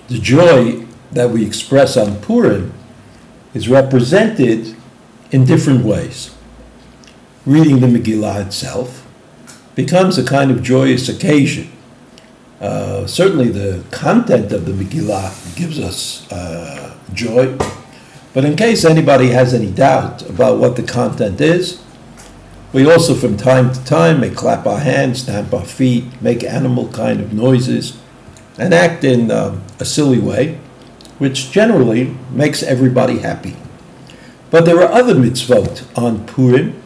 the joy that we express on Purim is represented in different ways. Reading the Megillah itself becomes a kind of joyous occasion. Certainly the content of the Megillah gives us joy, but in case anybody has any doubt about what the content is, we also from time to time may clap our hands, stamp our feet, make animal kind of noises, and act in a silly way, which generally makes everybody happy. But there are other mitzvot on Purim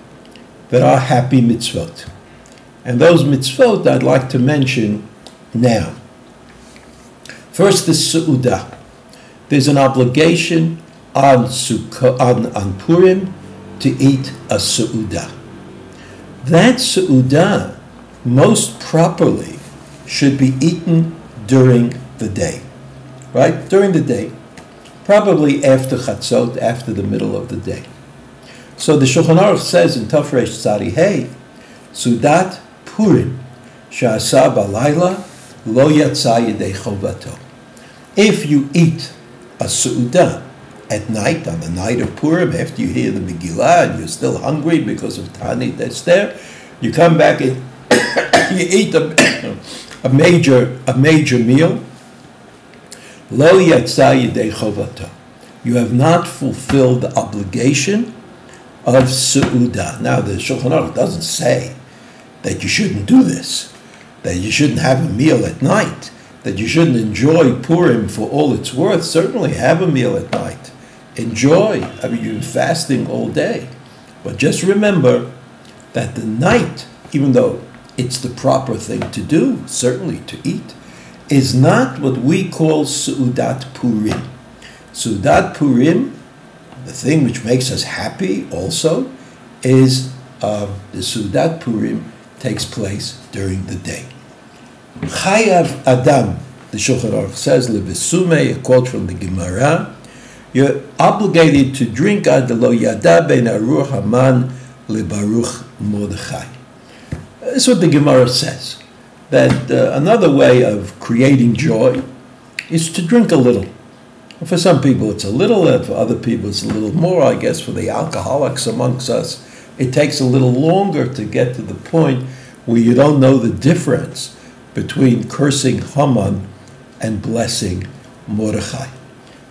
that are happy mitzvot. And those mitzvot I'd like to mention now. First is Su'udah. There's an obligation on Purim to eat a Su'udah. That Su'udah most properly should be eaten during the day. Right? During the day. Probably after Chatzot, after the middle of the day. So the Shulchan Aruch says in Tafresh Tzadi Hey, Sudat Purim, Sha'asa Balayla, Lo Yatsa Yedei Chovato. If you eat a Su'udah at night, on the night of Purim, after you hear the Megillah and you're still hungry because of Tanit that's there, you come back and you eat a major meal. Lo Yatsa Yedei Chovato. You have not fulfilled the obligation of Su'udah. Now, the Shulchan Aruch doesn't say that you shouldn't do this, that you shouldn't have a meal at night, that you shouldn't enjoy Purim for all it's worth. Certainly have a meal at night. Enjoy. I mean, you're fasting all day. But just remember that the night, even though it's the proper thing to do, certainly to eat, is not what we call Su'udat Purim. Su'udat Purim, the thing which makes us happy also, is the Su'udat Purim takes place during the day. Chayav Adam, the Shulchan Aruch says, Lebesume, a quote from the Gemara, you're obligated to drink ad lo yada ben aruch Haman lebaruch Mordechai. That's what the Gemara says, that another way of creating joy is to drink a little. For some people it's a little, and for other people it's a little more. I guess for the alcoholics amongst us, it takes a little longer to get to the point where you don't know the difference between cursing Haman and blessing Mordechai.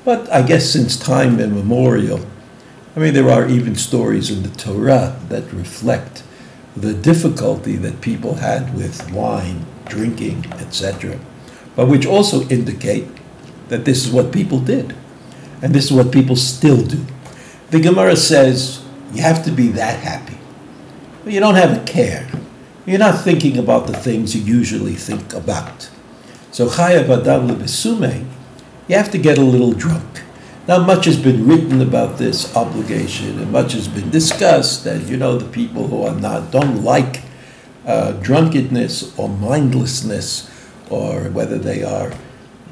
But I guess since time immemorial, I mean, there are even stories in the Torah that reflect the difficulty that people had with wine, drinking, etc., but which also indicate that this is what people did, and this is what people still do. The Gemara says you have to be that happy. You don't have a care. You're not thinking about the things you usually think about. So Chayav Adam Lebesume, you have to get a little drunk. Now, much has been written about this obligation, and much has been discussed, and you know, the people who don't like drunkenness or mindlessness, or whether they're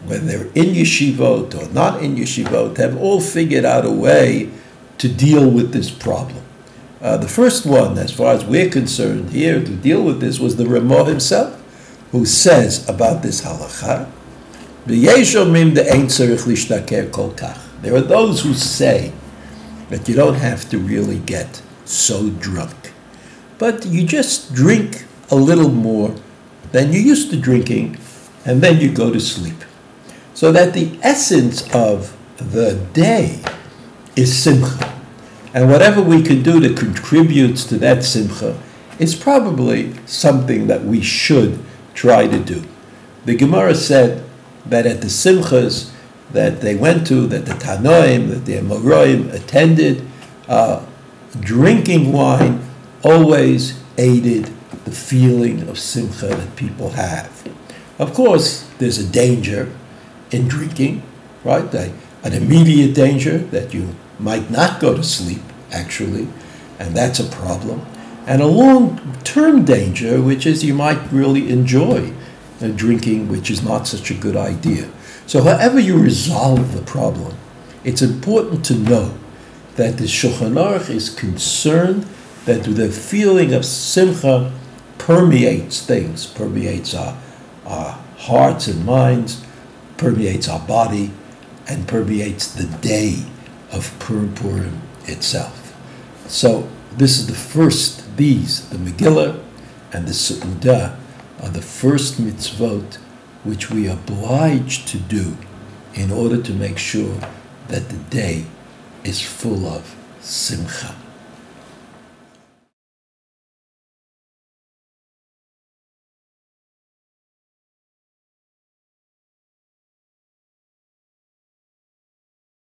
in yeshivot or not in yeshivot, have all figured out a way to deal with this problem. The first one, as far as we're concerned here, to deal with this was the Ramah himself, who says about this halacha, there are those who say that you don't have to really get so drunk, but you just drink a little more than you used to drinking, and then you go to sleep. So that the essence of the day is Simcha. And whatever we can do that contributes to that Simcha is probably something that we should try to do. The Gemara said that at the Simchas that they went to, that the Tanoim, that the Amoraim attended, drinking wine always aided the feeling of Simcha that people have. Of course, there's a danger in drinking, right? An immediate danger that you might not go to sleep, actually, and that's a problem. And a long-term danger, which is you might really enjoy drinking, which is not such a good idea. So however you resolve the problem, it's important to know that the Shulchan Aruch is concerned that the feeling of Simcha permeates things, permeates our hearts and minds permeates our body and permeates the day of Purim itself. So this is the first, the Megillah and the Seudah are the first mitzvot which we are obliged to do in order to make sure that the day is full of Simcha.